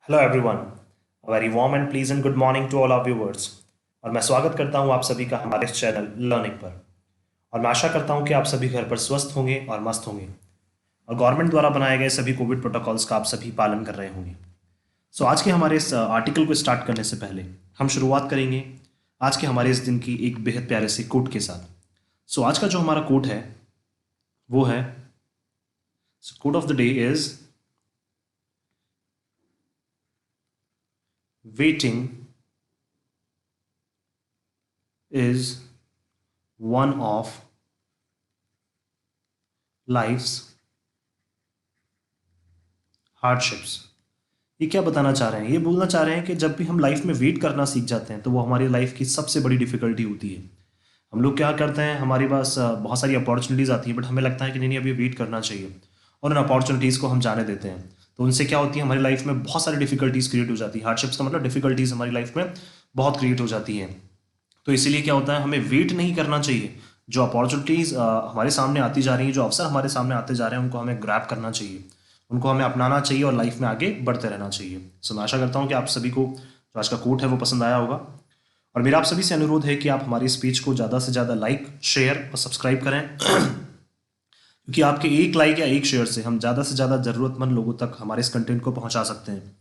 Hello everyone, very warm and pleasant good morning to all our viewers. और मैं स्वागत करता हूं आप सभी का हमारे इस चैनल लर्निंग पर। और मैं आशा करता हूं कि आप सभी घर पर स्वस्थ होंगे और मस्त होंगे और गवर्नमेंट द्वारा बनाए गए सभी कोविड प्रोटोकॉल्स का आप सभी पालन कर रहे होंगे। सो आज के हमारे इस आर्टिकल को स्टार्ट करने से पहले हम शुरुआत करेंगे आज के हमारे इस दिन की एक बेहद प्यारे से कोट के साथ। सो आज का जो हमारा कोट है वो है, quote of the day is waiting is one of life's hardships। ये क्या बताना चाह रहे हैं? ये बोलना चाह रहे हैं कि जब भी हम लाइफ में वेट करना सीख जाते हैं तो वो हमारी लाइफ की सबसे बड़ी डिफिकल्टी होती है। हम लोग क्या करते हैं, हमारे पास बहुत सारी अपॉर्चुनिटीज़ आती है बट हमें लगता है कि नहीं नहीं अभी वेट करना चाहिए और उन अपॉर्चुनिटीज़ को हम जाने देते हैं। तो उनसे क्या होती है, हमारी लाइफ में बहुत सारी डिफिकल्टीज़ क्रिएट हो जाती है। हार्डशिप्स का मतलब डिफिकल्टीज़ हमारी लाइफ में बहुत क्रिएट हो जाती हैं। तो इसीलिए क्या होता है, हमें वेट नहीं करना चाहिए। जो अपॉर्चुनिटीज़ हमारे सामने आती जा रही हैं, जो अवसर हमारे सामने आते जा रहे हैं, उनको हमें ग्रैब करना चाहिए, उनको हमें अपनाना चाहिए और लाइफ में आगे बढ़ते रहना चाहिए। सो मैं आशा करता हूँ कि आप सभी को जो आज का कोट है वो पसंद आया होगा। और मेरा आप सभी से अनुरोध है कि आप हमारी इस पेज को ज़्यादा से ज़्यादा लाइक, शेयर और सब्सक्राइब करें क्योंकि आपके एक लाइक या एक शेयर से हम ज़्यादा से ज़्यादा ज़रूरतमंद लोगों तक हमारे इस कंटेंट को पहुंचा सकते हैं।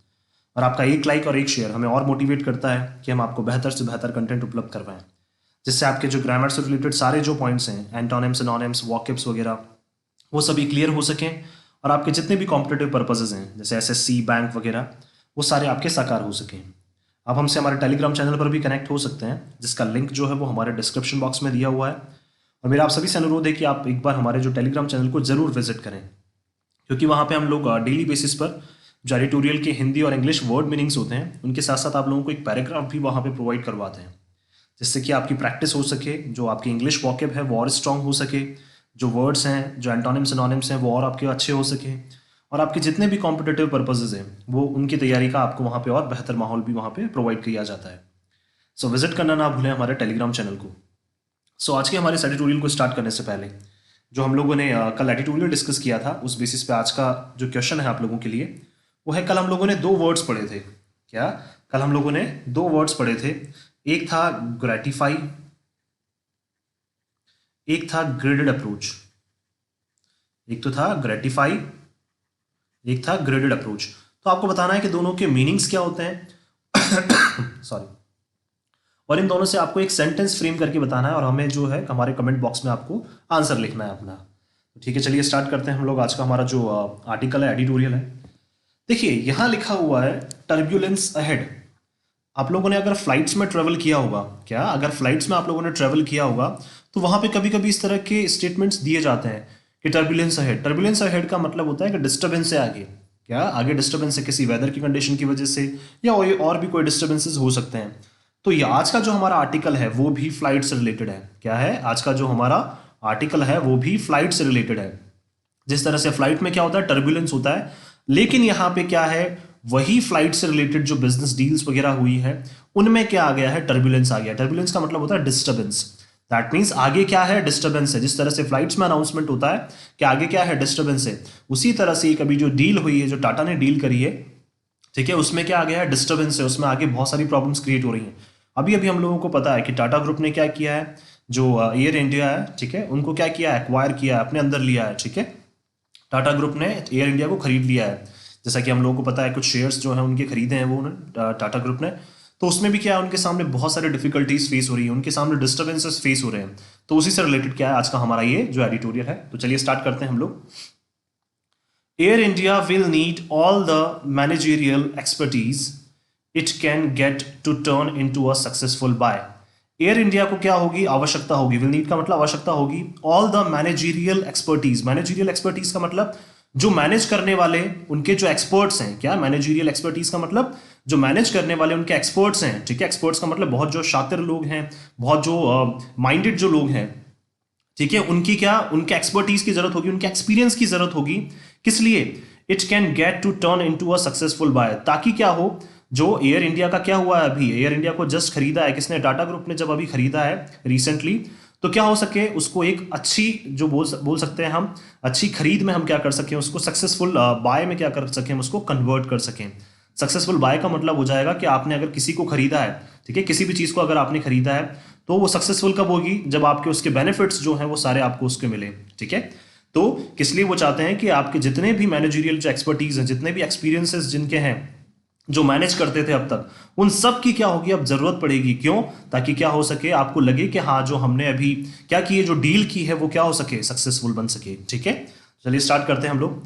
और आपका एक लाइक और एक शेयर हमें और मोटिवेट करता है कि हम आपको बेहतर से बेहतर कंटेंट उपलब्ध करवाएं, जिससे आपके जो ग्रामर से रिलेटेड सारे जो पॉइंट्स हैं, एंटोनिम्स, सिनोनिम्स, वोकैब्स वगैरह, वो सभी क्लियर हो सकें और आपके जितने भी कॉम्पिटिटिव पर्पसेज हैं जैसे एसएससी, बैंक वगैरह, वो सारे आपके साकार हो सकें। आप हमसे हमारे टेलीग्राम चैनल पर भी कनेक्ट हो सकते हैं, जिसका लिंक जो है वो हमारे डिस्क्रिप्शन बॉक्स में दिया हुआ है। और मेरा आप सभी से अनुरोध है कि आप एक बार हमारे जो टेलीग्राम चैनल को ज़रूर विजिट करें, क्योंकि वहाँ पे हम लोग डेली बेसिस पर जो एडिटोरियल के हिंदी और इंग्लिश वर्ड मीनिंग्स होते हैं, उनके साथ साथ आप लोगों को एक पैराग्राफ भी वहाँ पे प्रोवाइड करवाते हैं, जिससे कि आपकी प्रैक्टिस हो सके, जो आपकी इंग्लिश वॉकेब है वो और स्ट्रॉन्ग हो सके, जो वर्ड्स हैं, जो एंटोनिम्स सिनोनिम्स हैं वो और आपके अच्छे हो सके, और आपके जितने भी कॉम्पिटिटिव पर्पसेज हैं वो उनकी तैयारी का आपको वहाँ पे और बेहतर माहौल भी वहाँ पे प्रोवाइड किया जाता है। सो विजिट करना ना भूलें हमारे टेलीग्राम चैनल को। सो आज के हमारे इस एडिटोरियल को स्टार्ट करने से पहले जो हम लोगों ने कल एडिटोरियल डिस्कस किया था, उस बेसिस पे आज का जो क्वेश्चन है आप लोगों के लिए वो है, कल हम लोगों ने दो वर्ड्स पढ़े थे। क्या? कल हम लोगों ने दो वर्ड्स पढ़े थे। एक था ग्रेटिफाई, एक था ग्रेडेड अप्रोच। एक तो था ग्रेटिफाई, एक था ग्रेडेड अप्रोच। तो आपको बताना है कि दोनों के मीनिंग्स क्या होते हैं सॉरी। और इन दोनों से आपको एक सेंटेंस फ्रेम करके बताना है और हमें जो है हमारे कमेंट बॉक्स में आपको आंसर लिखना है अपना। ठीक है, चलिए स्टार्ट करते हैं हम लोग। आज का हमारा जो आर्टिकल है, एडिटोरियल है, देखिए यहाँ लिखा हुआ है टर्ब्यूलेंस अहेड। आप लोगों ने अगर फ्लाइट्स में ट्रेवल किया होगा, क्या अगर फ्लाइट्स में आप लोगों ने ट्रेवल किया होगा तो वहाँ पे कभी कभी इस तरह के स्टेटमेंट्स दिए जाते हैं कि टर्ब्यूलेंस अहेड। टर्ब्यूलेंस अहेड का मतलब होता है कि डिस्टर्बेंस है आगे। क्या? आगे डिस्टर्बेंस है किसी वेदर की कंडीशन की वजह से, या और भी कोई डिस्टर्बेंसेस हो सकते हैं। तो ये आज का जो हमारा आर्टिकल है वो भी फ्लाइट से रिलेटेड है। क्या है? आज का जो हमारा आर्टिकल है वो भी फ्लाइट से रिलेटेड है। जिस तरह से फ्लाइट में क्या होता है, टर्बुलेंस होता है, लेकिन यहाँ पे क्या है, वही फ्लाइट से रिलेटेड जो बिजनेस डील्स वगैरह हुई है उनमें क्या आ गया है, टर्बुलेंस आ गया। टर्बुलेंस का मतलब होता है डिस्टर्बेंस। दैट मीन्स आगे क्या है, डिस्टर्बेंस है। जिस तरह से फ्लाइट्स में अनाउंसमेंट होता है कि आगे क्या है, डिस्टर्बेंस है, उसी तरह से कभी जो डील हुई है, जो टाटा ने डील करी है, ठीक है, उसमें क्या आ गया है, डिस्टर्बेंस है, उसमें आगे बहुत सारी प्रॉब्लम्स क्रिएट हो रही हैं। अभी अभी हम लोगों को पता है कि टाटा ग्रुप ने क्या किया है, जो एयर इंडिया है, ठीक है, उनको क्या किया है, एक्वायर किया है, अपने अंदर लिया है। ठीक है, टाटा ग्रुप ने एयर इंडिया को खरीद लिया है। जैसा कि हम लोगों को पता है, कुछ शेयर्स जो हैं उनके खरीदे हैं वो टाटा ग्रुप ने। तो उसमें भी क्या है, उनके सामने बहुत सारे डिफिकल्टीज फेस हो रही है, उनके सामने डिस्टर्बेंसेस फेस हो रहे हैं। तो उसी से रिलेटेड क्या है आज का हमारा ये जो एडिटोरियल है। तो चलिए स्टार्ट करते हैं हम लोग। Air India will need all the managerial expertise it can get to turn into a successful buy. Air India को क्या होगी, आवश्यकता होगी। विल नीड का मतलब आवश्यकता होगी। All the managerial expertise, managerial expertise का मतलब जो मैनेज करने वाले उनके जो एक्सपर्ट्स हैं। क्या? मैनेजरियल एक्सपर्टीज का मतलब जो मैनेज करने वाले उनके एक्सपर्ट्स हैं। ठीक है, एक्सपर्ट्स का मतलब बहुत जो शातिर लोग हैं, बहुत जो माइंडेड जो लोग हैं, ठीक है, उनकी क्या, उनके एक्सपर्टीज की जरूरत होगी, उनके एक्सपीरियंस की जरूरत होगी। किस लिए? It can get to turn into a successful buy, ताकि क्या हो, जो एयर इंडिया का क्या हुआ है, अभी एयर इंडिया को जस्ट खरीदा है किसने, टाटा ग्रुप ने जब अभी खरीदा है रिसेंटली, तो क्या हो सके उसको एक अच्छी जो बोल सकते हैं हम, अच्छी खरीद में हम क्या कर सकें, उसको सक्सेसफुल बाय में क्या कर सकें, हम उसको कन्वर्ट कर सकें। सक्सेसफुल बाय का मतलब हो जाएगा कि आपने अगर किसी को खरीदा है, ठीक है, किसी भी चीज को अगर आपने खरीदा है तो वो सक्सेसफुल कब होगी, जब आपके उसके बेनिफिट्स जो हैं वो सारे आपको उसके मिले, ठीक है। तो किस लिए वो चाहते हैं कि आपके जितने भी मैनेजरियल जो एक्सपर्टीज हैं, जितने भी एक्सपीरियंसेस जिनके हैं, जो मैनेज करते थे अब तक, उन सब की क्या होगी अब जरूरत पड़ेगी। क्यों? ताकि क्या हो सके, आपको लगे कि हाँ जो हमने अभी क्या की है, जो डील की है वो क्या हो सके, सक्सेसफुल बन सके, ठीक है। चलिए स्टार्ट करते हैं हम लोग।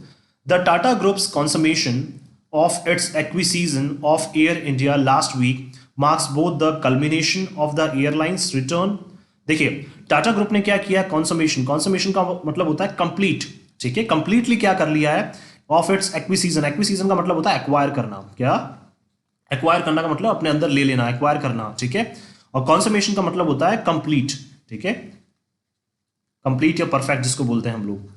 The Tata groups consummation of its acquisition of Air India last week marks both the culmination of the airline's return। देखिए टाटा ग्रुप ने क्या किया, कॉन्समेशन, कॉन्समेशन का मतलब होता है कंप्लीट, ठीक है, कंप्लीटली क्या कर लिया है, ऑफ इट्स एक्विजिशन, एक्विजिशन का मतलब होता है एक्वायर करना, क्या एक्वायर करना का मतलब अपने अंदर ले लेना, एक्वायर करना, ठीक है। और कॉन्समेशन का मतलब होता है कंप्लीट, ठीक है, कंप्लीट या परफेक्ट जिसको बोलते हैं हम लोग।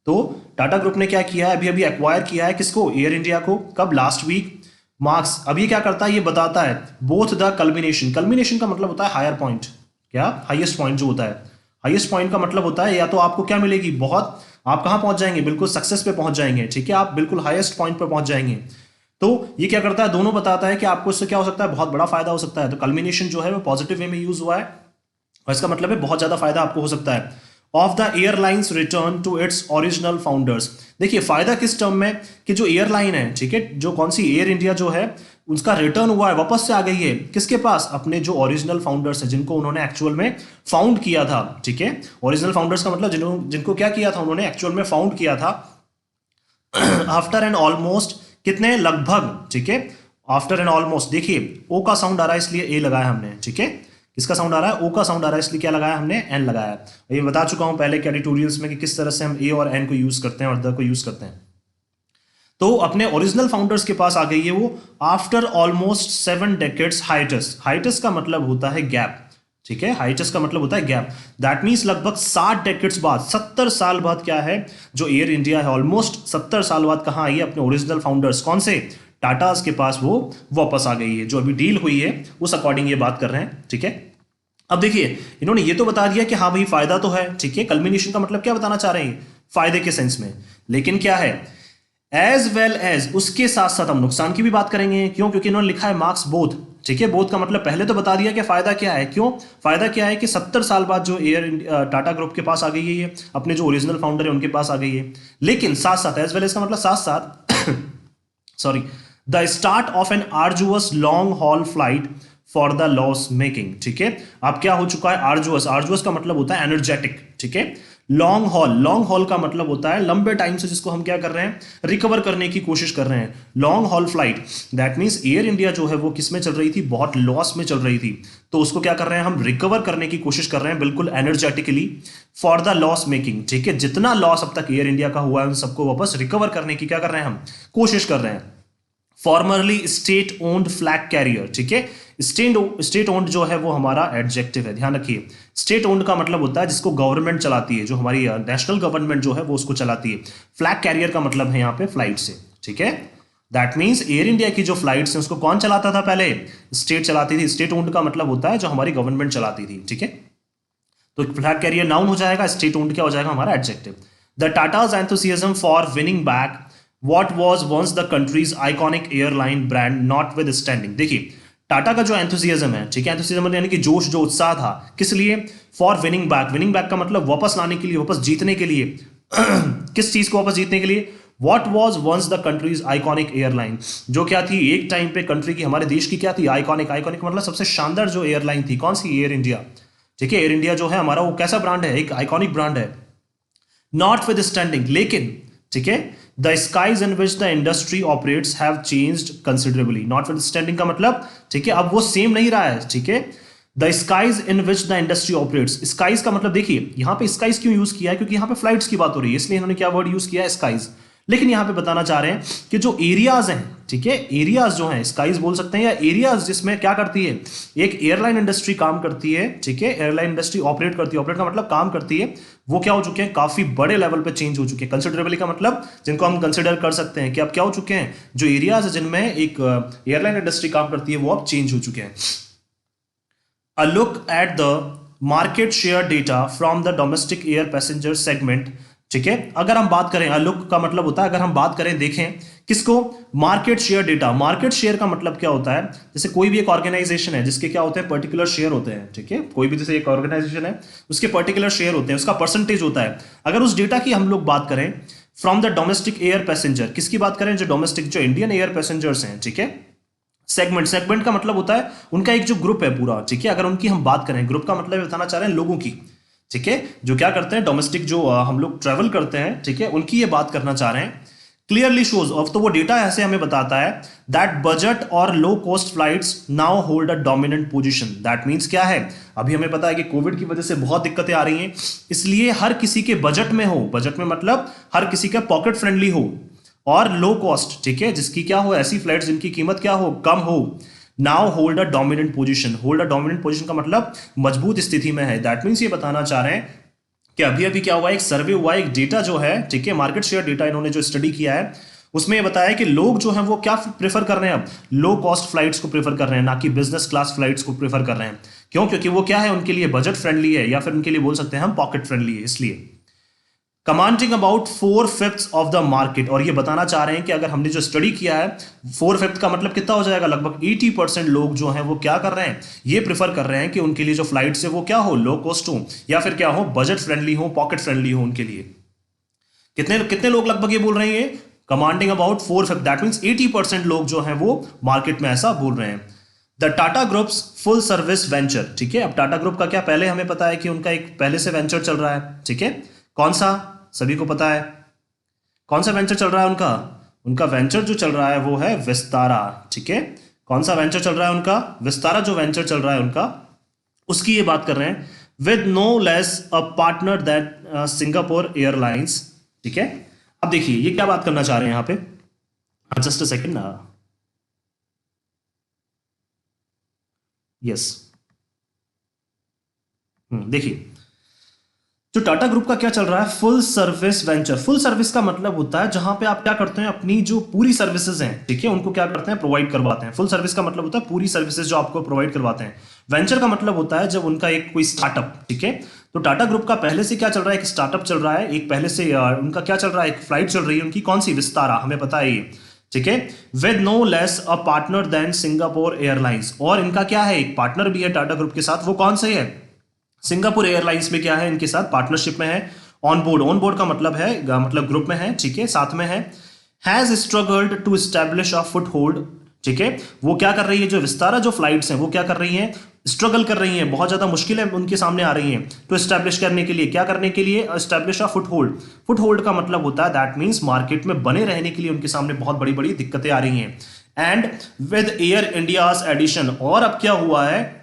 तो टाटा ग्रुप ने क्या किया है, अभी अभी एक्वायर किया है किसको, एयर इंडिया को, कब, लास्ट वीक। मार्क्स, अब ये क्या करता है, ये बताता है बोथ द कल्मिनेशन, कल्मिनेशन का मतलब होता है हायर पॉइंट, क्या, हाईएस्ट पॉइंट जो होता है, हाईएस्ट पॉइंट का मतलब होता है या तो आपको क्या मिलेगी, बहुत, आप कहां पहुंच जाएंगे, बिल्कुल सक्सेस पे पहुंच जाएंगे, ठीक है, आप बिल्कुल हाईएस्ट पॉइंट पे पहुंच जाएंगे। तो ये क्या करता है, दोनों बताता है कि आपको इससे क्या हो सकता है, बहुत बड़ा फायदा हो सकता है। तो कल्मिनेशन जो है वो पॉजिटिव वे में यूज हुआ है और इसका मतलब है बहुत ज्यादा फायदा आपको हो सकता है। Of the airlines return to its original founders, देखिए फायदा किस टर्म में, कि जो एयरलाइन है, ठीक है, जो कौन सी एयर इंडिया जो है उसका रिटर्न हुआ है, वापस से आ गई है किसके पास, अपने जो ओरिजिनल फाउंडर्स है, जिनको उन्होंने एक्चुअल में फाउंड किया था, ठीक है। ओरिजिनल फाउंडर्स का मतलब जिनको क्या किया था, उन्होंने एक्चुअल में फाउंड किया था। आफ्टर एंड ऑलमोस्ट, कितने, लगभग, ठीक है, आफ्टर एंड ऑलमोस्ट, देखिए ओ का साउंड आ रहा है इसलिए ए लगाया हमने, ठीक है, किसका साउंड आ रहा है, ओ का साउंड आ रहा है इसलिए क्या लगाया हमने, एन लगाया। ये बता चुका हूं पहले के ट्यूटोरियल्स में कि किस तरह से हम ए और एन को यूज करते हैं और द को यूज करते हैं। तो अपने ओरिजिनल फाउंडर्स के पास आ गई है वो, after almost 7 decades hiatus, hiatus का मतलब होता है गैप, ठीक है, हाइटस का मतलब होता है गैप, दैट मीन्स लगभग 60 डेकेड्स बाद, 70 साल बाद क्या है, जो एयर इंडिया है ऑलमोस्ट 70 साल बाद कहां आई है, अपने ओरिजिनल फाउंडर्स, कौन से, टाटास के पास वो वापस आ गई है। जो अभी डील हुई है उस अकॉर्डिंग ये बात कर रहे हैं, ठीक है। अब देखिए इन्होंने ये तो बता दिया कि हाँ भाई फायदा तो है, ठीक है, कल्मिनेशन का मतलब क्या बताना चाह रहे हैं, फायदे के सेंस में, लेकिन क्या है, एज वेल एज, उसके साथ साथ हम नुकसान की भी बात करेंगे। क्यों? क्योंकि इन्होंने लिखा है मार्क्स बोथ, ठीक है, बोथ का मतलब पहले तो बता दिया कि फायदा क्या है, क्यों, फायदा क्या है कि 70 साल बाद जो एयर टाटा ग्रुप के पास आ गई है, ये अपने जो ओरिजिनल फाउंडर है उनके पास आ गई है, लेकिन साथ साथ, एज वेल एज का मतलब साथ साथ sorry, the start of an arduous long haul flight for the loss making, ठीक है। अब क्या हो चुका है, आर्जुअस, आर्जुअस का मतलब होता है एनर्जेटिक, ठीक है। लॉन्ग हॉल, लॉन्ग हॉल का मतलब होता है लंबे टाइम से जिसको हम क्या कर रहे हैं, रिकवर करने की कोशिश कर रहे हैं, long haul flight, that means air India जो है वो किस में चल रही थी, बहुत लॉस में चल रही थी, तो उसको क्या कर रहे हैं हम, रिकवर करने की कोशिश कर रहे हैं, बिल्कुल energetically, for the loss making, ठीक है, जितना लॉस अब तक एयर इंडिया का हुआ है उन सबको वापस रिकवर करने की क्या कर रहे हैं हम, कोशिश कर रहे हैं। Formerly state owned flag carrier, ठीक है, स्टेट ओन्ड जो है वो हमारा एडजेक्टिव है, ध्यान रखिए। स्टेट ओन्ड का मतलब होता है जिसको गवर्नमेंट चलाती है, जो हमारी नेशनल गवर्नमेंट जो है वो उसको चलाती है। फ्लैग कैरियर का मतलब है यहाँ पे फ्लाइट से, ठीक है, दैट मीन्स एयर इंडिया की जो फ्लाइट्स हैं उसको कौन चलाता था पहले, स्टेट चलाती थी। स्टेट ओन्ड का मतलब होता है जो हमारी गवर्नमेंट चलाती थी, ठीक है। तो फ्लैग कैरियर नाउन हो जाएगा, स्टेट ओन्ड क्या हो जाएगा, हमारा adjective. The Tatas enthusiasm for winning back what was once the country's iconic airline brand notwithstanding, देखिए टाटा का जो एंथुसियाज्म है, ठीक है, एंथुसियाज्म यानी कि जोश, जो उत्साह था, किस लिए, for winning back, winning back का मतलब वापस लाने के लिए, वापस जीतने के लिए किस चीज को वापस जीतने के लिए, what was once the country's iconic airline, जो क्या थी एक टाइम पे कंट्री की, हमारे देश की क्या थी, आइकॉनिक, आइकॉनिक मतलब सबसे शानदार जो एयरलाइन थी, कौन सी, एयर इंडिया, ठीक है। एयर इंडिया जो है हमारा वो कैसा ब्रांड है, एक आइकॉनिक ब्रांड है। नॉट विद स्टैंडिंग, लेकिन, ठीक है, the skies in which the industry operates have changed considerably, notwithstanding का मतलब, ठीक है, अब वो सेम नहीं रहा है, ठीक है। The skies in which the industry operates, skies का मतलब देखिए यहां पे स्काइज क्यों यूज किया है, क्योंकि यहां पे फ्लाइट्स की बात हो रही है, इसलिए इन्होंने क्या वर्ड यूज किया है, स्काइज। लेकिन यहां पे बताना चाह रहे हैं कि जो एरियाज हैं, ठीक है, एरियाज जो हैं, स्काइज बोल सकते हैं या एरियाज, जिसमें क्या करती है, एक एयरलाइन इंडस्ट्री काम करती है, ठीक है, एयरलाइन इंडस्ट्री ऑपरेट करती है, ऑपरेट का मतलब काम करती है, वो क्या हो चुके हैं, काफी बड़े लेवल पे चेंज हो चुके हैं। कंसिडरेबली का मतलब जिनको हम कंसिडर कर सकते हैं कि अब क्या हो चुके हैं, जो एरियाज है जिनमें एक एयरलाइन इंडस्ट्री काम करती है वो अब चेंज हो चुके हैं। A look at the market share data from the domestic air passenger segment ठीक है। अगर हम बात करें लुक का मतलब होता है, अगर हम बात करें देखें किसको, market share data. Market share का मतलब क्या होता है, जैसे कोई भी एक ऑर्गेनाइजेशन है जिसके क्या होते हैं, पर्टिकुलर शेयर होते हैं, ठीक है। कोई भी जैसे एक ऑर्गेनाइजेशन है उसके पर्टिकुलर शेयर होते हैं, उसका परसेंटेज होता है। अगर उस डेटा की हम लोग बात करें from the domestic air passenger, किसकी बात करें, जो डोमेस्टिक जो इंडियन एयर पैसेंजर्स हैं, ठीक है। सेगमेंट, सेगमेंट का मतलब होता है उनका एक जो ग्रुप है पूरा, ठीक है। अगर उनकी हम बात करें, ग्रुप का मतलब बताना चाह रहे हैं लोगों की, ठीक है, जो क्या करते हैं डोमेस्टिक, जो हम लोग ट्रेवल करते हैं, ठीक है, उनकी ये बात करना चाह रहे हैं। क्लियरली शोज ऑफ, तो वो डेटा ऐसे हमें बताता है दैट बजट और low cost flights now hold a dominant position. That means क्या है, अभी हमें पता है कि कोविड की वजह से बहुत दिक्कतें आ रही हैं, इसलिए हर किसी के बजट में हो, बजट में मतलब हर किसी का पॉकेट फ्रेंडली हो और लो कॉस्ट, ठीक है, जिसकी क्या हो, ऐसी फ्लाइट्स जिनकी कीमत क्या हो, कम हो, now hold a dominant position. Hold a dominant position का मतलब मजबूत स्थिति में है। दैट मींस ये बताना चाह रहे हैं कि अभी अभी क्या हुआ, एक सर्वे हुआ, एक डेटा जो है, ठीक है, मार्केट शेयर डेटा इन्होंने जो स्टडी किया है उसमें ये बताया कि लोग जो हैं वो क्या प्रेफर कर रहे हैं, अब लो कॉस्ट फ्लाइट्स को प्रेफर कर रहे हैं, ना कि बिजनेस क्लास फ्लाइट्स को प्रेफर कर रहे हैं। क्यों, क्योंकि वो क्या है, उनके लिए बजट फ्रेंडली है, या फिर उनके लिए बोल सकते हैं हम पॉकेट फ्रेंडली है, इसलिए। Commanding about 4/5 of the market, और ये बताना चाह रहे हैं कि अगर हमने जो स्टडी किया है 4/5 का मतलब कितना हो जाएगा, लगभग 80% लोग जो हैं वो क्या कर रहे हैं, ये प्रेफर कर रहे हैं कि उनके लिए जो फ्लाइट्स है वो क्या हो, लो कॉस्ट हो, या फिर क्या हो, बजट फ्रेंडली हो, पॉकेट फ्रेंडली हो उनके लिए। कितने कितने लोग लगभग ये बोल रहे हैं, कमांडिंग अबाउट 4/5, दैट मींस 80% लोग जो हैं वो मार्केट में ऐसा बोल रहे हैं। The Tata groups full service venture, ठीक है। अब टाटा ग्रुप का क्या, पहले हमें पता है कि उनका एक पहले से वेंचर चल रहा है, ठीक है। कौन सा, सभी को पता है कौन सा वेंचर चल रहा है उनका, उनका वेंचर जो चल रहा है वो है विस्तारा, ठीक है। कौन सा वेंचर चल रहा है उनका, विस्तारा जो वेंचर चल रहा है उनका, उसकी ये बात कर रहे हैं। With no less a partner that Singapore Airlines, ठीक है। अब देखिए ये क्या बात करना चाह रहे हैं यहां पे, जस्ट अ सेकेंड ना, यस, देखिए जो टाटा ग्रुप का क्या चल रहा है, full service venture. Full service का मतलब होता है जहां पे आप क्या करते हैं, अपनी जो पूरी सर्विसेज हैं, ठीक है, उनको क्या करते हैं, प्रोवाइड करवाते हैं। फुल सर्विस का मतलब होता है पूरी सर्विसेज जो आपको प्रोवाइड करवाते हैं। वेंचर का मतलब होता है जब उनका एक कोई स्टार्टअप, ठीक है। तो टाटा ग्रुप का पहले से क्या चल रहा है, एक स्टार्टअप चल रहा है, एक पहले से उनका क्या चल रहा है, एक फ्लाइट चल रही है उनकी, कौन सी, विस्तारा, हमें पता है ये, ठीक है। With no less a partner than Singapore Airlines, और इनका क्या है, एक पार्टनर भी है टाटा ग्रुप के साथ, वो कौन सा है, सिंगापुर एयरलाइंस में क्या है, इनके साथ पार्टनरशिप में है। ऑन बोर्ड, ऑन बोर्ड का मतलब है मतलब ग्रुप में है, ठीक है, साथ में है। Has struggled to establish a foothold, ठीक है। वो क्या कर रही है, जो विस्तारा जो फ्लाइट्स हैं वो क्या कर रही हैं, स्ट्रगल कर रही हैं, बहुत ज्यादा मुश्किलें उनके सामने आ रही हैं। तो एस्टैब्लिश करने के लिए, क्या करने के लिए, establish a foot hold. Foot hold का मतलब होता है दैट मींस मार्केट में बने रहने के लिए उनके सामने बहुत बड़ी बड़ी दिक्कतें आ रही हैं। And with Air India's addition, और अब क्या हुआ है,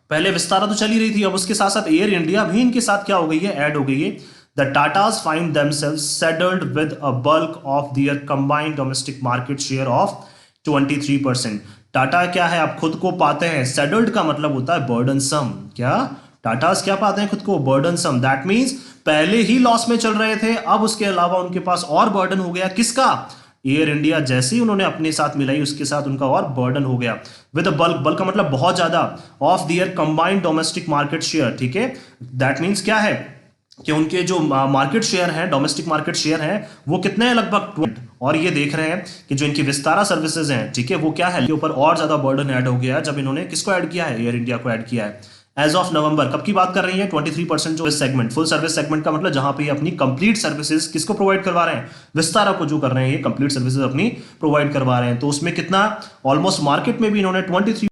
पहले विस्तारा तो चली रही थी, अब उसके साथ साथ एयर इंडिया भी इनके साथ क्या हो गई है, ऐड हो गई है। The Tatas find themselves settled with a bulk of their combined domestic market share of 23%। Tata क्या है, आप खुद को पाते हैं, सेटल्ड का मतलब होता है बर्डनसम, क्या टाटास क्या पाते हैं खुद को, बर्डनसम। दैट मींस पहले ही लॉस में चल रहे थे, अब उसके अलावा उनके पास और बर्डन हो गया, किसका, एयर इंडिया, जैसे ही उन्होंने अपने साथ मिलाई उसके साथ उनका और बर्डन हो गया। विद बल्क, बल्क का मतलब बहुत ज्यादा, of their combined domestic market share, ठीक है। दैट मींस क्या है कि उनके जो मार्केट शेयर है, डोमेस्टिक मार्केट शेयर है, वो कितने हैं, लगभग 20। और ये देख रहे हैं कि जो इनकी विस्तारा सर्विसेज हैं, ठीक है, वो क्या है, के ऊपर और ज्यादा बर्डन ऐड हो गया है जब इन्होंने किसको ऐड किया है, एयर इंडिया को ऐड किया है। एज ऑफ नवंबर, कब की बात कर रही है, 23% जो सेगमेंट, फुल सर्विस सेगमेंट का मतलब जहां पे ये अपनी कंप्लीट सर्विसेज किसको प्रोवाइड करवा रहे हैं, विस्तारा को जो कर रहे हैं, ये कंप्लीट सर्विसेज अपनी प्रोवाइड करवा रहे हैं। तो उसमें कितना, ऑलमोस्ट मार्केट में भी इन्होंने 23%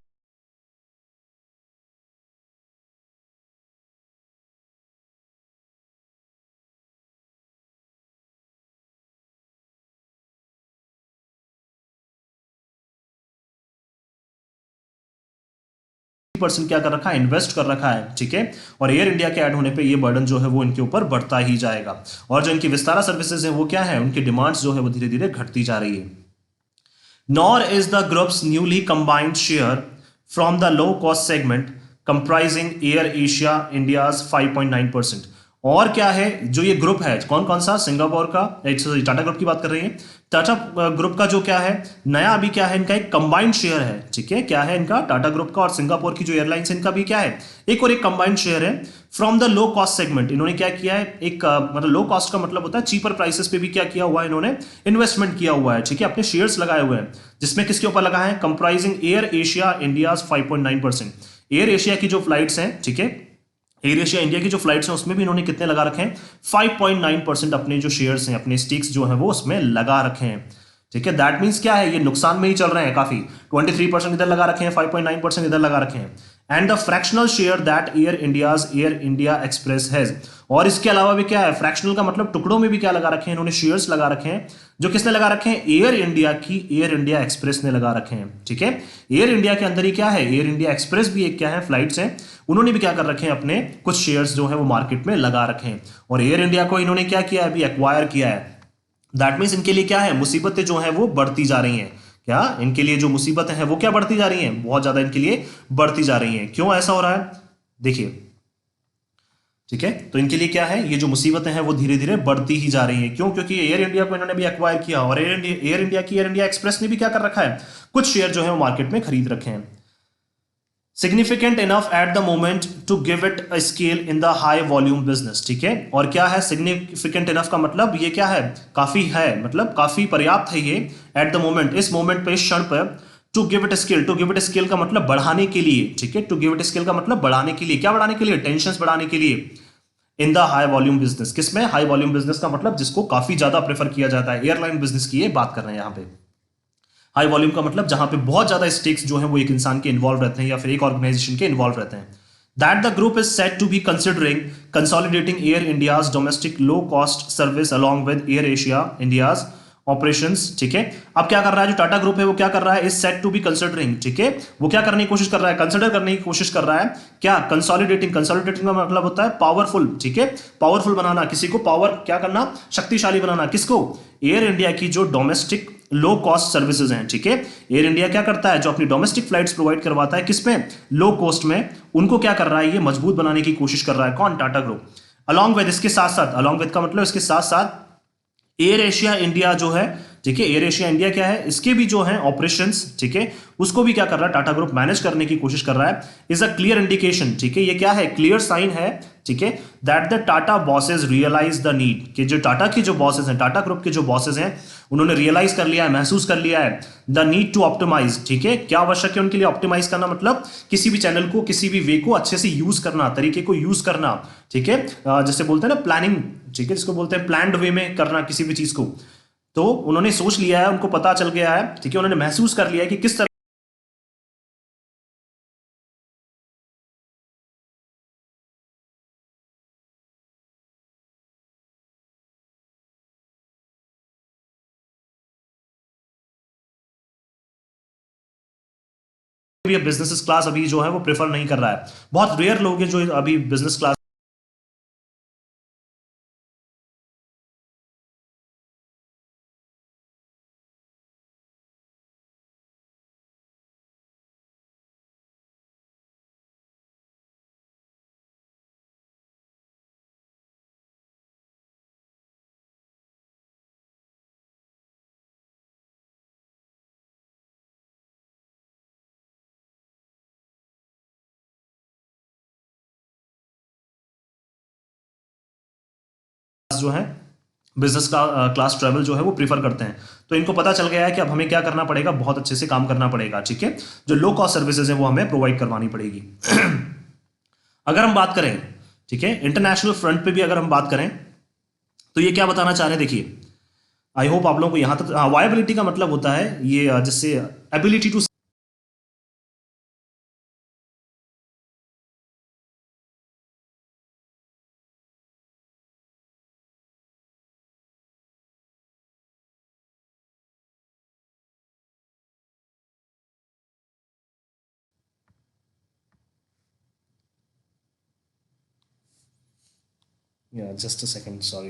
क्या कर रखा है, इन्वेस्ट कर रखा है, ठीक है। और एयर इंडिया के ऐड होने पे ये बर्डन जो है वो इनके ऊपर बढ़ता ही जाएगा। और जो इनकी विस्तारा सर्विसेज है वो क्या है, उनकी डिमांड्स जो है वो धीरे धीरे घटती जा रही है। Nor is the groups newly combined share from the low cost segment comprising air Asia India's 5.9%। और क्या है जो ये ग्रुप है, कौन कौन सा, सिंगापुर का, टाटा ग्रुप की बात कर रही है। टाटा ग्रुप का जो क्या है नया अभी क्या है, इनका एक कंबाइंड शेयर है, ठीक है, क्या है इनका, टाटा ग्रुप का और सिंगापुर की जो एयरलाइंस है इनका भी क्या है, एक और एक कंबाइंड शेयर है from the low cost segment. इन्होंने क्या किया है, एक मतलब लो कॉस्ट का मतलब होता है चीपर प्राइसेस पे भी क्या किया हुआ है, इन्होंने इन्वेस्टमेंट किया हुआ है, ठीक है, अपने शेयर्स लगाए हुए हैं, जिसमें किसके ऊपर लगा है, comprising air Asia India 5.9%। Air Asia की जो फ्लाइट्स हैं, ठीक है, एयर एशिया इंडिया की जो फ्लाइट्स हैं उसमें भी इन्होंने कितने लगा रखे हैं, 5.9% अपने जो शेयर्स हैं, अपने स्टेक्स जो हैं वो उसमें लगा रखे हैं, ठीक है। दैट मीन्स क्या है, ये नुकसान में ही चल रहे हैं काफी, 23% इधर लगा रखे हैं, 5.9% इधर लगा रखे हैं। And the fractional share that air India express has, और इसके अलावा भी क्या है, फ्रैक्शनल का मतलब टुकड़ों में भी क्या लगा रखे हैं इन्होंने, शेयर्स लगा रखे हैं, जो किसने लगा रखे हैं, एयर इंडिया की, एयर इंडिया एक्सप्रेस ने लगा रखे हैं, ठीक है। एयर इंडिया के अंदर ही क्या है, एयर इंडिया एक्सप्रेस भी एक क्या है, फ्लाइट्स हैं, उन्होंने भी क्या कर रखे हैं, अपने कुछ शेयर्स जो है वो मार्केट में लगा रखे हैं, और एयर इंडिया को इन्होंने क्या किया है, अभी एक्वायर किया है। दैट मीन्स इनके लिए क्या है, मुसीबतें जो है वो बढ़ती जा रही हैं, क्या इनके लिए जो मुसीबतें हैं वो क्या बढ़ती जा रही हैं, बहुत ज्यादा इनके लिए बढ़ती जा रही हैं। क्यों ऐसा हो रहा है, देखिए, ठीक है, तो इनके लिए क्या है, ये जो मुसीबतें हैं वो धीरे धीरे बढ़ती ही जा रही हैं। क्यों, क्योंकि एयर इंडिया को इन्होंने भी एक्वायर किया, और एयर इंडिया एक्सप्रेस ने भी क्या कर रखा है, कुछ शेयर जो है वो मार्केट में खरीद रखे हैं। Significant enough at the moment to give it a scale in the high volume business, ठीक है। और क्या है सिग्निफिकेंट इनफ का मतलब, ये क्या है, काफी है, मतलब काफी पर्याप्त है ये, एट द मोमेंट, इस मोमेंट पे, इस क्षण पर, to give it scale, to give it scale का मतलब बढ़ाने के लिए, ठीक है, टू गिव इट स्केल का मतलब बढ़ाने के लिए, क्या बढ़ाने के लिए, टेंशन बढ़ाने के लिए, इन द हाई वॉल्यूम बिजनेस, किसमें, हाई वॉल्यूम बिजनेस का मतलब जिसको काफी ज्यादा प्रेफर किया जाता है, एयरलाइन बिजनेस की ये बात कर रहे हैं यहां पे। हाई वॉल्यूम का मतलब जहां पे बहुत ज्यादा स्टेक्स जो है वो एक इंसान के इन्वॉल्व रहते हैं या फिर एक ऑर्गेनाइजेशन के इन्वॉल्व रहते हैं। That the group is set to be considering consolidating Air India's domestic low cost service along with Air Asia India's operations, ठीक है। अब क्या कर रहा है, जो टाटा ग्रुप है वो क्या कर रहा है, is set to be considering, ठीक है, वो क्या करने की कोशिश कर रहा है, कंसिडर करने की कोशिश कर रहा है, क्या, कंसोलिडेटिंग, कंसोलिडेटिंग का मतलब होता है पावरफुल, ठीक है, पावरफुल बनाना, किसी को पावर क्या करना, शक्तिशाली बनाना, किसको, एयर इंडिया की जो डोमेस्टिक लो कॉस्ट सर्विसेज हैं, ठीक है। एयर इंडिया क्या करता है, जो अपनी डोमेस्टिक फ्लाइट्स प्रोवाइड करवाता है, किसमें, लो कॉस्ट में, उनको क्या कर रहा है, ये मजबूत बनाने की कोशिश कर रहा है, कौन, टाटा ग्रुप। अलॉन्ग विद, इसके साथ साथ, अलॉन्ग विद का मतलब इसके साथ साथ एयर एशिया इंडिया जो है, ठीक है, एयर एशिया इंडिया क्या है, इसके भी जो है ऑपरेशंस, ठीक है, उसको भी क्या कर रहा है, टाटा ग्रुप मैनेज करने की कोशिश कर रहा है। इज अ क्लियर इंडिकेशन, ठीक है, ये क्या है, क्लियर साइन है, ठीक है, that the Tata bosses realise the need, कि जो टाटा की जो बॉसेस हैं, टाटा ग्रुप के जो बॉसेस हैं, उन्होंने रियलाइज कर लिया है, महसूस कर लिया है, द नीड टू ऑप्टिमाइज, ठीक है, क्या आवश्यक है उनके लिए, ऑप्टिमाइज करना मतलब किसी भी चैनल को, किसी भी वे को अच्छे से यूज करना, तरीके को यूज करना, ठीक है, जैसे बोलते हैं ना प्लानिंग, ठीक है, जिसको बोलते हैं प्लान्ड वे में करना किसी भी चीज को, तो उन्होंने सोच लिया है, उनको पता चल गया है, ठीक है, उन्होंने महसूस कर लिया है कि किस तरह भी बिजनेस क्लास अभी जो है वो प्रेफर नहीं कर रहा है, बहुत रेयर लोग हैं जो अभी बिजनेस क्लास। जो है बिजनेस क्लास ट्रेवल जो है वो प्रीफर करते हैं, तो इनको पता चल गया है कि अब हमें क्या करना पड़ेगा, बहुत अच्छे से काम करना पड़ेगा, ठीक है, जो लो कॉस्ट सर्विसेज है वो हमें प्रोवाइड करवानी पड़ेगी। अगर हम बात करें, ठीक है, इंटरनेशनल फ्रंट पे भी अगर हम बात करें, तो ये क्या बताना चाह रहे हैं, देखिए, आई होप आप लोगों को यहां तक, वायबिलिटी का मतलब होता है ये जिससे ability to, just a second, sorry,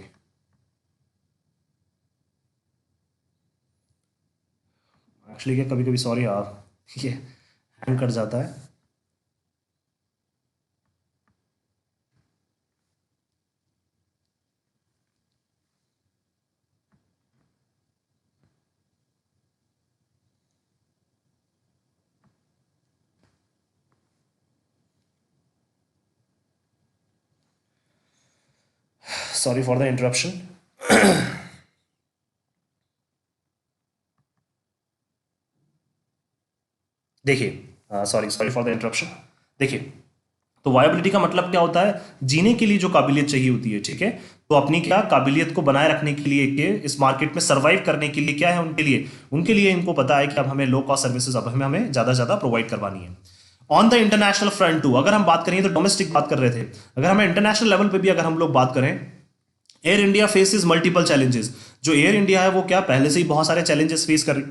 actually क्या कभी कभी, सॉरी यार, ये हैंग कर जाता है। Sorry for the interruption. देखिए सॉरी फॉर द इंटरप्शन। देखिए, तो वायबिलिटी का मतलब क्या होता है, जीने के लिए जो काबिलियत चाहिए होती है, ठीक है। तो अपनी क्या काबिलियत को बनाए रखने के लिए कि इस मार्केट में सर्वाइव करने के लिए क्या है उनके लिए इनको पता है कि अब हमें लो कॉस्ट सर्विसेज अब हमें ज़्यादा से ज़्यादा प्रोवाइड करवानी है। On the international front too अगर हम बात करें, तो डोमेस्टिक बात कर रहे थे, अगर हमें इंटरनेशनल लेवल पे भी अगर हम लोग बात करें, air India faces multiple challenges. जो एयर इंडिया है वो क्या पहले से ही बहुत सारे चैलेंजेस फेस कर रही,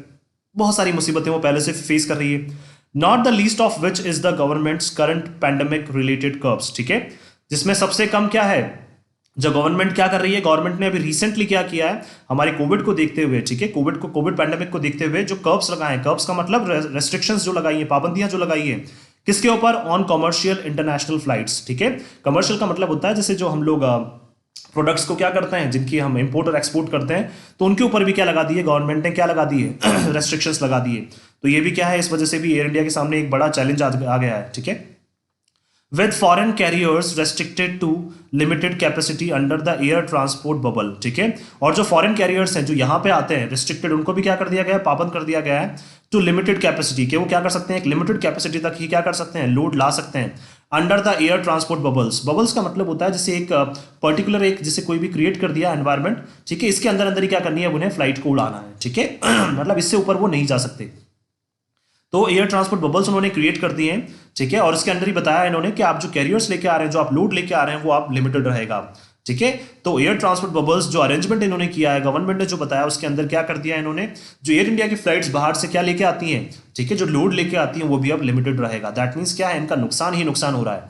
बहुत सारी मुसीबतें वो पहले से फेस कर रही है। Not the least of which is the governments current pandemic related curves, ठीक है। जिसमें सबसे कम क्या है, जो गवर्नमेंट क्या कर रही है, गवर्नमेंट ने अभी रिसेंटली क्या किया है, हमारे कोविड को देखते हुए, ठीक है, कोविड पैंडेमिक को देखते हुए जो कर्व्स लगाए, कर्व्स का मतलब रेस्ट्रिक्शंस जो लगाई है, पाबंदियां जो लगाई है, किसके ऊपर, ऑन कमर्शियल इंटरनेशनल फ्लाइट्स, ठीक है। कमर्शियल का मतलब होता है जैसे जो हम लोग प्रोडक्ट्स को क्या करते हैं, जिनकी हम इंपोर्ट और एक्सपोर्ट करते हैं, तो उनके ऊपर भी क्या लगा दी है गवर्नमेंट ने, क्या लगा दी है रेस्ट्रिक्शंस लगा दी है। तो ये भी क्या है, इस वजह से भी एयर इंडिया के सामने एक बड़ा चैलेंज आ गया है, ठीक है। With foreign carriers restricted to limited capacity under the air transport bubble, ठीक है। और जो फॉरेन कैरियर्स हैं जो यहाँ पे आते हैं रिस्ट्रिक्टेड, उनको भी क्या कर दिया गया है, पाबंद कर दिया गया है टू लिमिटेड कैपेसिटी, कि वो क्या कर सकते हैं, एक लिमिटेड कैपेसिटी तक ही क्या कर सकते हैं, लोड ला सकते हैं under the air transport bubbles. Bubbles का मतलब होता है जैसे एक पर्टिकुलर एक जैसे कोई भी क्रिएट कर दिया एनवायरमेंट, ठीक है, इसके अंदर अंदर ही क्या करनी है, उन्हें फ्लाइट को उड़ाना है, ठीक है मतलब इससे ऊपर वो नहीं जा सकते। तो एयर ट्रांसपोर्ट बबल्स उन्होंने क्रिएट कर दिए हैं, ठीक है। और इसके अंदर ही बताया इन्होंने कि आप जो कैरियर्स लेके आ रहे हैं, जो आप लोड लेके आ रहे हैं, वो आप लिमिटेड रहेगा, ठीक है। तो एयर ट्रांसपोर्ट बबल्स जो अरेंजमेंट इन्होंने किया है, गवर्नमेंट ने जो बताया, उसके अंदर क्या कर दिया इन्होंने, जो एयर इंडिया की फ्लाइट्स बाहर से क्या लेके आती हैं, ठीक है, जो लोड लेके आती हैं, वो भी अब लिमिटेड रहेगा। दैट मीन्स क्या है, इनका नुकसान ही नुकसान हो रहा है।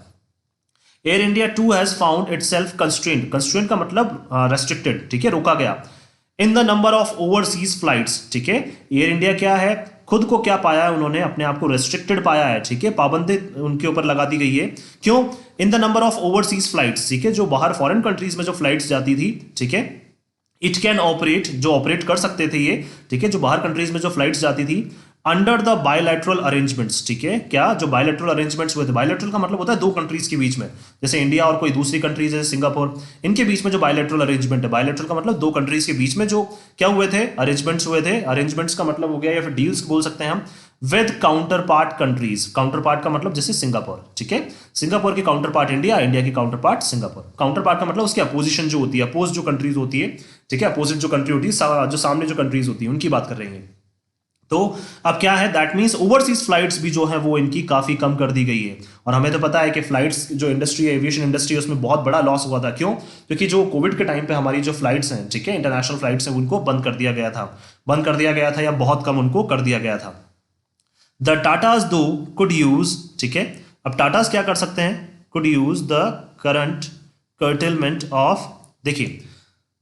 Air India too has found itself constraint, constraint का मतलब रेस्ट्रिक्टेड, ठीक है, रोका गया, in the number of overseas flights, ठीक है। एयर इंडिया क्या है, खुद को क्या पाया है, उन्होंने अपने आप को रेस्ट्रिक्टेड पाया है, ठीक है, पाबंदी उनके ऊपर लगा दी गई है। क्यों, इन the number of overseas flights, ठीक है, जो बाहर फॉरेन कंट्रीज में जो फ्लाइट्स जाती थी, ठीक है, इट कैन ऑपरेट, जो ऑपरेट कर सकते थे ये, ठीक है, जो बाहर कंट्रीज में जो फ्लाइट्स जाती थी, अंडर द बायलैटरल अरेंजमेंट्स, ठीक है, क्या जो बायलैटरल अरेंजमेंट्स हुए थे, बायलैटरल का मतलब होता है दो कंट्रीज के बीच में, जैसे इंडिया और कोई दूसरी कंट्रीज है सिंगापुर, इनके बीच में जो बायलैटरल अरेंजमेंट है, बायलैटरल का मतलब दो कंट्रीज के बीच में जो क्या हुए थे, अरेंजमेंट्स हुए थे, अरेंजमेंट्स का मतलब हो गया या फिर डील्स बोल सकते हैं हम, with counter part countries, counter part का मतलब जैसे सिंगापुर, ठीक है, सिंगापुर की काउंटर पार्ट इंडिया, इंडिया की counter part Singapore. Counter part का मतलब उसकी अपोजिशन जो होती है, अपोज जो कंट्रीज होती है, ठीक है, अपोजिट जो कंट्री होती है, जो सामने जो कंट्रीज होती है, उनकी बात कर रहे हैं। तो अब क्या है, दैट मीन्स ओवरसीज फ्लाइट्स भी जो है वो इनकी काफी कम कर दी गई है। और हमें तो पता है कि फ्लाइट्स जो इंडस्ट्री है, एविएशन इंडस्ट्री है, उसमें बहुत बड़ा लॉस हुआ था। क्यों, क्योंकि जो कोविड के टाइम पे हमारी जो फ्लाइट्स हैं, ठीक है, इंटरनेशनल फ्लाइट्स हैं, उनको बंद कर दिया गया था, बंद कर दिया गया था या बहुत कम उनको कर दिया गया था। द टाटाज दो कुड यूज, ठीक है, अब टाटाज क्या कर सकते हैं, could use the current curtailment of, देखिए,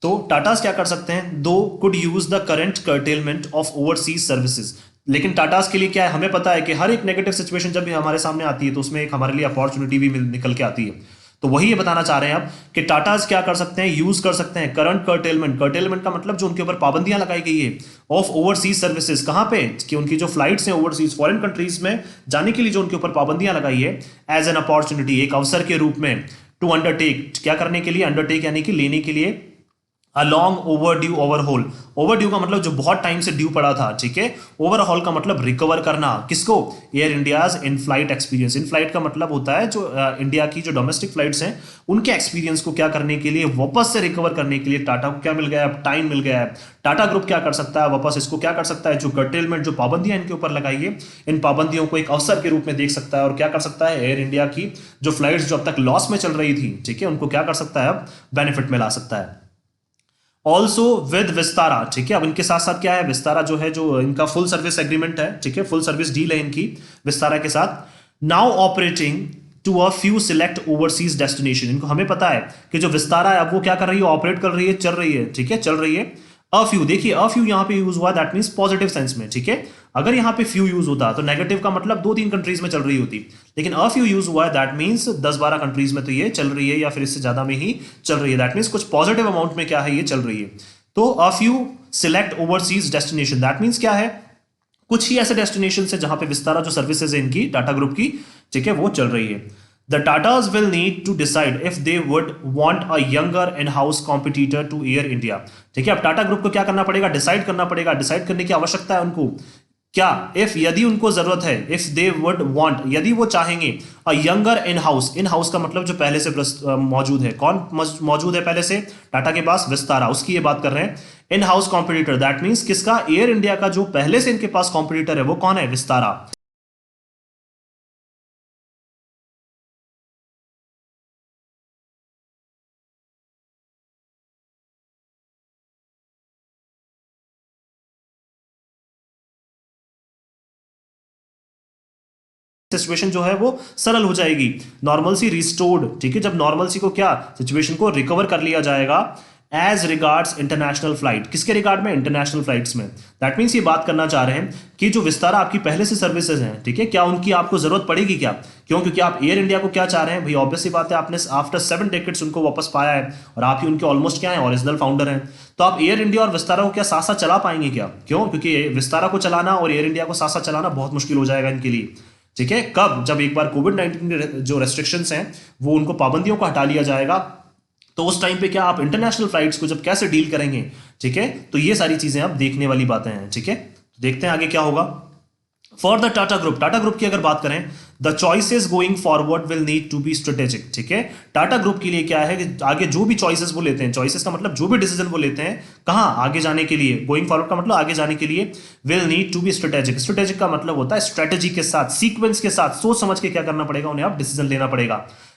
तो टाटास क्या कर सकते हैं, दो could use the current curtailment of overseas services. लेकिन टाटास के लिए क्या है, हमें पता है कि हर एक नेगेटिव सिचुएशन जब भी हमारे सामने आती है, तो उसमें एक हमारे लिए अपॉर्चुनिटी भी निकल के आती है। तो वही ये बताना चाह रहे हैं आप कि टाटास क्या कर सकते हैं, यूज कर सकते हैं करंट कर्टेलमेंट, कर्टेलमेंट का मतलब जो उनके ऊपर पाबंदियां लगाई गई है, ऑफ ओवरसीज सर्विसेज, कहां पे, कि उनकी जो फ्लाइट्स हैं ओवरसीज फॉरेन कंट्रीज में जाने के लिए जो उनके ऊपर पाबंदियां लगाई है, एज एन अपॉर्चुनिटी, एक अवसर के रूप में, टू अंडरटेक, क्या करने के लिए, अंडरटेक यानी कि लेने के लिए, अ लॉन्ग ओवरड्यू ओवरहोल, ओवरड्यू का मतलब जो बहुत टाइम से ड्यू पड़ा था, ठीक है, ओवरहॉल का मतलब रिकवर करना, किसको, air India's in flight experience. In flight का मतलब होता है जो इंडिया की जो डोमेस्टिक फ्लाइट्स हैं, उनके एक्सपीरियंस को क्या करने के लिए, वापस से रिकवर करने के लिए टाटा को क्या मिल गया है, टाइम मिल गया है। टाटा ग्रुप क्या कर सकता है, वापस इसको क्या कर सकता है, जो कर्टेलमेंट, जो पाबंदियां इनके ऊपर लगाई है, इन पाबंदियों को एक अवसर के रूप में देख सकता है, और क्या कर सकता है, एयर इंडिया की जो फ्लाइट्स जो अब तक लॉस में चल रही थी, ठीक है, उनको क्या कर सकता है, अब बेनिफिट में ला सकता है। ऑल्सो विद विस्तारा, ठीक है, अब इनके साथ साथ क्या है, विस्तारा जो है, जो इनका फुल सर्विस एग्रीमेंट है, ठीक है, फुल सर्विस डील है इनकी विस्तारा के साथ, now operating to a few select overseas destination. इनको हमें पता है कि जो विस्तारा है अब वो क्या कर रही है, ऑपरेट कर रही है, चल रही है, ठीक है, चल रही है। अ फ्यू, देखिए अ फ्यू यहां पे यूज हुआ, दैट मींस पॉजिटिव सेंस में, ठीक है। अगर यहां पे फ्यू यूज होता तो नेगेटिव का मतलब दो तीन कंट्रीज में चल रही होती, लेकिन अ फ्यू यूज हुआ है, दैट मींस 10-12 कंट्रीज में तो ये चल रही है, या फिर इससे ज्यादा में ही चल रही है। दैट मींस कुछ पॉजिटिव अमाउंट में क्या है, ये चल रही है। तो अ few select overseas destination, that means क्या है, कुछ ही ऐसे डेस्टिनेशन है जहां पे विस्तारा जो सर्विसेज है इनकी टाटा ग्रुप की, ठीक है, वो चल रही है। The Tatas will need to decide if they would want a younger in-house competitor to Air India. ठीक है, अब टाटा ग्रुप को क्या करना पड़ेगा, डिसाइड करना पड़ेगा, डिसाइड करने की आवश्यकता है उनको क्या, इफ यदि उनको जरूरत है, इफ दे वुड वांट, यदि वो चाहेंगे, a younger in house, in house का मतलब जो पहले से मौजूद है, कौन मौजूद है पहले से टाटा के पास, विस्तारा, उसकी ये बात कर रहे हैं, in house competitor, that means किसका, एयर इंडिया का जो पहले से इनके पास कॉम्पिटिटर है वो कौन है, विस्तारा। सिचुएशन जो है वो सरल हो जाएगी, नॉर्मल सी रिस्टोर्ड, ठीक है, जब नॉर्मल सी को क्या, सिचुएशन को रिकवर कर लिया जाएगा एज रिगार्ड्स इंटरनेशनल फ्लाइट, किसके रिगार्ड में, इंटरनेशनल फ्लाइट्स में। दैट मीन्स ये बात करना चाह रहे हैं कि जो विस्तारा आपकी पहले से सर्विसेज हैं, ठीक है, क्या उनकी आपको जरूरत पड़ेगी क्या, क्यों, क्योंकि आप एयर इंडिया को क्या चाह रहे हैं भाई, ऑब्वियसली बात है, आपने आफ्टर 7 डेकेड्स उनको वापस पाया है और आप ही उनके ऑलमोस्ट क्या है, ओरिजिनल फाउंडर हैं, तो आप एयर इंडिया और विस्तारा को क्या साथ साथ चला पाएंगे क्या, क्यों, क्योंकि विस्तारा को चलाना और एयर इंडिया को साथ साथ चलाना बहुत मुश्किल हो जाएगा इनके लिए, ठीक है, कब, जब एक बार कोविड-19 जो रेस्ट्रिक्शंस हैं वो उनको पाबंदियों को हटा लिया जाएगा, तो उस टाइम पे क्या आप इंटरनेशनल फ्लाइट्स को जब कैसे डील करेंगे, ठीक है, तो ये सारी चीजें आप देखने वाली बातें हैं, ठीक है, तो देखते हैं आगे क्या होगा। For the Tata group, Tata group की अगर बात करें, the choices going forward will need to be strategic, ठीक है, टाटा ग्रुप के लिए क्या है कि आगे जो भी चॉइसेस वो लेते हैं, चॉइसेस का मतलब जो भी डिसीजन वो लेते हैं कहां आगे जाने के लिए, गोइंग फॉरवर्ड का मतलब आगे जाने के लिए, will need to be strategic, strategic का मतलब होता है स्ट्रेटेजी के साथ, सीक्वेंस के साथ, सोच समझ के क्या करना पड़ेगा उन्हें, अब डिसीजन लेना पड़ेगा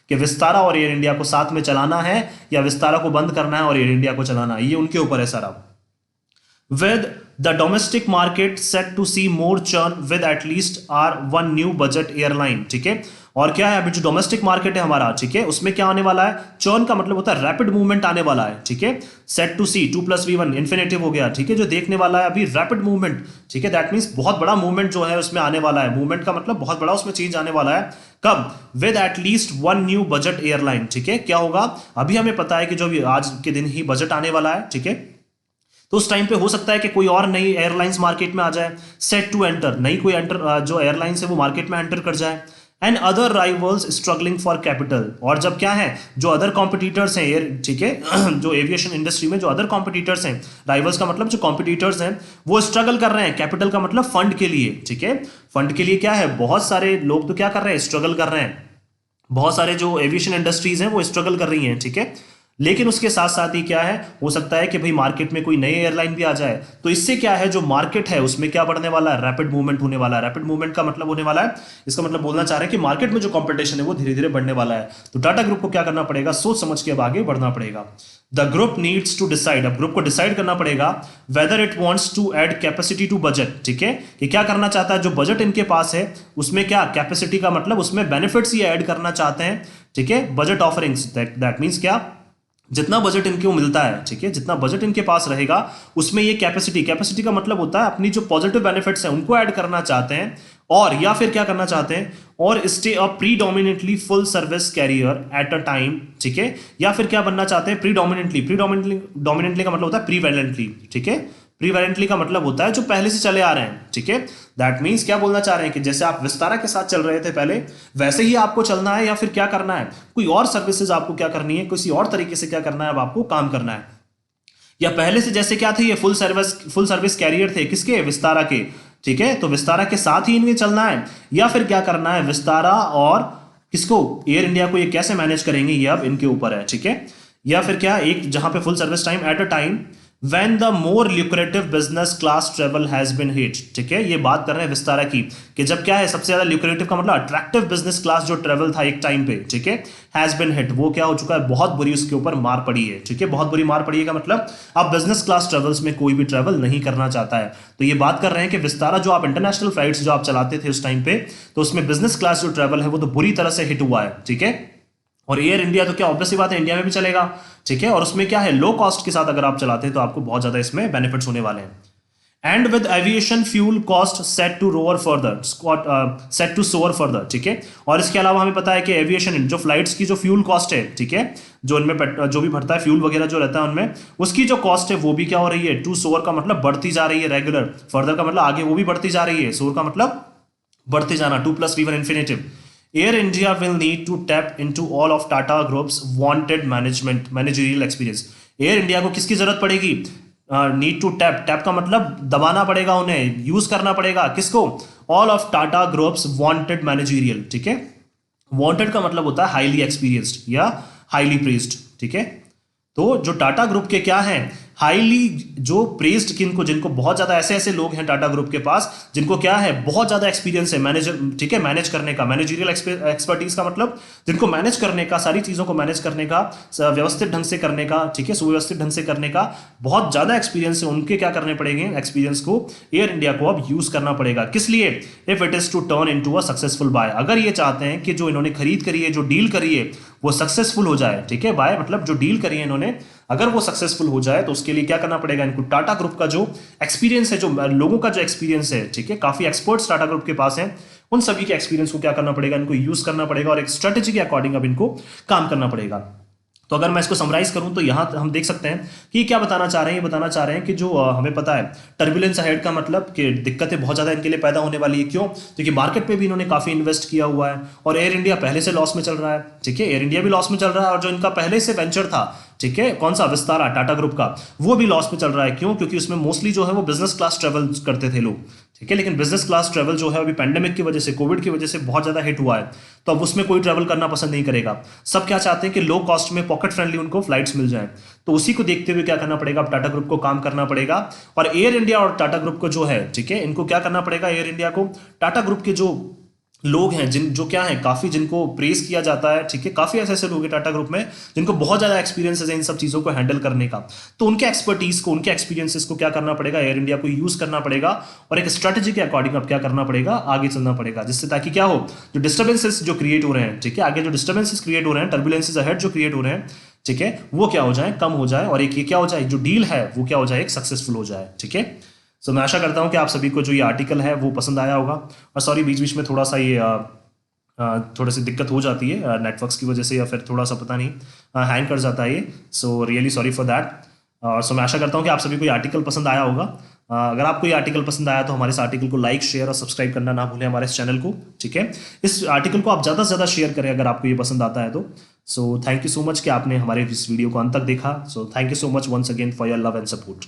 कि विस्तारा और एयर इंडिया को साथ में चलाना है या विस्तारा को बंद करना है और एयर इंडिया को चलाना है, ये उनके ऊपर है सारा। With the domestic market set to see more churn with at least our one new budget airline, ठीक है, और क्या है अभी जो डोमेस्टिक मार्केट है हमारा, ठीक है, उसमें क्या आने वाला है, चर्न का मतलब होता है रैपिड मूवमेंट आने वाला है, ठीक है, set to C 2+V1 infinitive हो गया, ठीक है, जो देखने वाला है अभी रैपिड मूवमेंट, ठीक है, दैट मींस बहुत बड़ा मूवमेंट जो है उसमें आने वाला है, मूवमेंट का मतलब बहुत बड़ा उसमें चेंज आने वाला है, कब, with at least one new budget airline, ठीक है, क्या होगा, अभी हमें पता है कि जो आज के दिन ही बजट आने वाला है, ठीक है, तो उस टाइम पे हो सकता है कि कोई और नई एयरलाइंस मार्केट में आ जाए, सेट टू एंटर, नई कोई एंटर जो एयरलाइंस है वो मार्केट में एंटर कर जाए, and other rivals struggling for capital, और जब क्या है जो अदर कॉम्पिटिटर्स हैं एयर, ठीक है, जो एविएशन इंडस्ट्री में जो अदर कॉम्पिटिटर्स हैं, राइवल्स का मतलब जो कॉम्पिटिटर्स हैं वो स्ट्रगल कर रहे हैं, कैपिटल का मतलब फंड के लिए, ठीक है, फंड के लिए क्या है, बहुत सारे लोग तो क्या कर रहे हैं, स्ट्रगल कर रहे हैं, बहुत सारे जो एविएशन इंडस्ट्रीज हैं वो स्ट्रगल कर रही हैं, ठीक है, लेकिन उसके साथ साथ ही क्या है, हो सकता है कि भाई मार्केट में कोई नई एयरलाइन भी आ जाए, तो इससे क्या है जो मार्केट है उसमें क्या बढ़ने वाला है, रैपिड मूवमेंट होने वाला है, रैपिड मूवमेंट का मतलब होने वाला है, इसका मतलब बोलना चाह रहे हैं कि मार्केट में जो कंपटीशन है वो धीरे धीरे बढ़ने वाला है, तो टाटा ग्रुप को क्या करना पड़ेगा, सोच समझ के अब आगे बढ़ना पड़ेगा। The group needs to decide, अब ग्रुप को डिसाइड करना पड़ेगा whether it wants to add capacity to budget, ठीक है, कि क्या करना चाहता है, जो बजट इनके पास है उसमें क्या कैपेसिटी का मतलब उसमें बेनिफिट्स ये ऐड करना चाहते हैं, ठीक है, बजट ऑफरिंग्स, दैट मींस क्या, जितना बजट इनको मिलता है, ठीक है, जितना बजट इनके पास रहेगा उसमें ये कैपेसिटी, कैपेसिटी का मतलब होता है अपनी जो पॉजिटिव बेनिफिट्स हैं उनको ऐड करना चाहते हैं, और या फिर क्या करना चाहते हैं, और stay a predominantly full service carrier at a time, ठीक है, या फिर क्या बनना चाहते हैं, प्रीडोमिनेटली का मतलब होता है प्रीवेलेंटली, ठीक है, प्रीवेलेंटली का मतलब होता है जो पहले से चले आ रहे हैं, ठीक है, दैट मींस क्या बोलना चाह रहे हैं कि जैसे आप विस्तारा के साथ चल रहे थे पहले वैसे ही आपको चलना है, या फिर क्या करना है, कोई और सर्विसेज आपको क्या करनी है, किसी और तरीके से क्या करना है, अब आपको काम करना है, या पहले से जैसे क्या थे ये फुल सर्विस कैरियर थे किसके, विस्तारा के, ठीक है, तो विस्तारा के साथ ही इन्हें चलना है, या फिर क्या करना है, विस्तारा और किसको, एयर इंडिया को ये कैसे मैनेज करेंगे ये अब इनके ऊपर है, ठीक है, या फिर क्या एक जहां पे full service time eight a time when the more lucrative business class travel has been hit, ठीक है, ये बात कर रहे हैं विस्तारा की कि जब क्या है सबसे ज्यादा ल्यूक्रेटिव का मतलब अट्रैक्टिव बिजनेस क्लास जो ट्रेवल था एक टाइम पे, ठीक है, हैज बिन हिट, वो क्या हो चुका है, बहुत बुरी उसके ऊपर मार पड़ी है, ठीक है, बहुत बुरी मार पड़ी है का मतलब अब बिजनेस क्लास ट्रेवल्स में कोई भी ट्रेवल नहीं करना चाहता है, तो ये बात कर रहे हैं कि विस्तारा जो आप इंटरनेशनल फ्लाइट्स जो आप चलाते थे उस टाइम पे, तो उसमें बिजनेस क्लास जो ट्रेवल है वो तो बुरी तरह से हिट हुआ है, ठीक है, और एयर इंडिया तो क्या ऑब्वियसली बात है इंडिया में भी चलेगा, ठीक है, और उसमें क्या है लो कॉस्ट के साथ अगर आप चलाते हैं तो आपको बहुत ज्यादा इसमें बेनिफिट्स होने वाले हैं। And with aviation fuel cost set to roar further, set to soar further, ठीक है, और इसके अलावा हमें पता है कि एविएशन जो फ्लाइट्स की जो फ्यूल कॉस्ट है, ठीक है, जो इनमें जो भी भरता है फ्यूल वगैरह जो रहता है उनमें उसकी जो कॉस्ट है वो भी क्या हो रही है, टू सोअर का मतलब बढ़ती जा रही है, रेगुलर, फर्दर का मतलब आगे वो भी बढ़ती जा रही है, सोअर का मतलब बढ़ते जाना, 2+V1 infinitive, Air India will need to tap into all of Tata groups wanted managerial experience. Air India को किसकी जरूरत पड़ेगी? नीड टू टैप, टैप का मतलब दबाना पड़ेगा, उन्हें यूज करना पड़ेगा, किसको? All of Tata groups wanted managerial, ठीक है। वांटेड का मतलब होता है हाईली एक्सपीरियंस्ड या हाईली प्रेज्ड, ठीक है। तो जो टाटा ग्रुप के क्या हैं, हाईली जो प्रेज्ड, किनको, जिनको बहुत ज्यादा ऐसे ऐसे लोग हैं टाटा ग्रुप के पास जिनको क्या है, बहुत ज्यादा एक्सपीरियंस है मैनेजर, ठीक है, मैनेज करने का, मैनेजरियल एक्सपर्टीज का मतलब जिनको मैनेज करने का, सारी चीजों को मैनेज करने का, व्यवस्थित ढंग से करने का, ठीक है, सुव्यवस्थित ढंग से करने का बहुत ज्यादा एक्सपीरियंस है, उनके क्या करने पड़ेंगे, एक्सपीरियंस को एयर इंडिया को अब यूज करना पड़ेगा। किस लिए? If it is to turn into a successful buy, अगर ये चाहते हैं कि जो इन्होंने खरीद करी है, जो डील करी है वो सक्सेसफुल हो जाए, ठीक है। बाय मतलब जो डील करी है इन्होंने, अगर वो सक्सेसफुल हो जाए तो उसके लिए क्या करना पड़ेगा इनको? टाटा ग्रुप का जो एक्सपीरियंस है, जो लोगों का जो एक्सपीरियंस है, ठीक है, काफी एक्सपर्ट्स टाटा ग्रुप के पास हैं, उन सभी के एक्सपीरियंस को क्या करना पड़ेगा, इनको यूज करना पड़ेगा और एक स्ट्रेटेजी के अकॉर्डिंग अब इनको काम करना पड़ेगा। तो अगर मैं इसको समराइज करूं तो यहां हम देख सकते हैं कि क्या बताना चाह रहे हैं। ये बताना चाह रहे हैं कि जो हमें पता है टर्बुलेंस अहेड का मतलब कि दिक्कतें बहुत ज्यादा इनके लिए पैदा होने वाली है। क्यों? क्योंकि मार्केट पे भी इन्होंने काफी इन्वेस्ट किया हुआ है और एयर इंडिया पहले से लॉस में चल रहा है, ठीक है, एयर इंडिया भी लॉस में चल रहा है और जो इनका पहले से वेंचर था, ठीक है, कौन सा, विस्तारा, टाटा ग्रुप का, वो भी लॉस में चल रहा है। क्यों? क्योंकि उसमें मोस्टली जो है वो बिजनेस क्लास ट्रेवल करते थे लोग, ठीक है, लेकिन बिजनेस क्लास ट्रेवल जो है अभी पैंडेमिक की वजह से, कोविड की वजह से बहुत ज्यादा हिट हुआ है, तो अब उसमें कोई ट्रेवल करना पसंद नहीं करेगा। सब क्या चाहते हैं कि लो कॉस्ट में पॉकेट फ्रेंडली उनको फ्लाइट्स मिल जाए। तो उसी को देखते हुए क्या करना पड़ेगा, अब टाटा ग्रुप को काम करना पड़ेगा। और एयर इंडिया और टाटा ग्रुप को जो है, ठीक है, इनको क्या करना पड़ेगा, एयर इंडिया को, टाटा ग्रुप के जो लोग हैं, जिन जो क्या है, काफी जिनको प्रेस किया जाता है, ठीक है, काफी ऐसे ऐसे लोग हैं टाटा ग्रुप में जिनको बहुत ज्यादा एक्सपीरियंस है इन सब चीजों को हैंडल करने का। तो उनके एक्सपर्टीज को, उनके एक्सपीरियंसेस को क्या करना पड़ेगा, एयर इंडिया को यूज करना पड़ेगा और एक स्ट्रेटेजी के अकॉर्डिंग अब क्या करना पड़ेगा, आगे चलना पड़ेगा, जिससे ताकि क्या हो, जो डिस्टर्बेंसेस जो क्रिएट हो रहे हैं, ठीक है, आगे जो डिस्टर्बेंसेस क्रिएट हो रहे हैं, टर्बुलेंसेस अहेड जो क्रिएट हो रहे हैं, ठीक है, वो क्या हो जाए, कम हो जाए और एक ये क्या हो जाए, जो डील है वो क्या हो जाए, एक सक्सेसफुल हो जाए, ठीक है। सो मैं आशा करता हूं कि आप सभी को जो ये आर्टिकल है वो पसंद आया होगा। और सॉरी, बीच बीच में थोड़ा सा ये थोड़ी सी दिक्कत हो जाती है नेटवर्क्स की वजह से, या फिर थोड़ा सा पता नहीं हैंग कर जाता है ये। So really sorry for that. So मैं आशा करता हूँ कि आप सभी को ये आर्टिकल पसंद आया होगा। अगर आपको ये आर्टिकल पसंद आया तो हमारे इस आर्टिकल को लाइक, शेयर और सब्सक्राइब करना ना भूलें हमारे इस चैनल को, ठीक है। इस आर्टिकल को आप ज़्यादा से ज़्यादा शेयर करें अगर आपको ये पसंद आता है तो। So thank you so much कि आपने हमारे इस वीडियो को अंत तक देखा। So thank you so much once again for your love and support.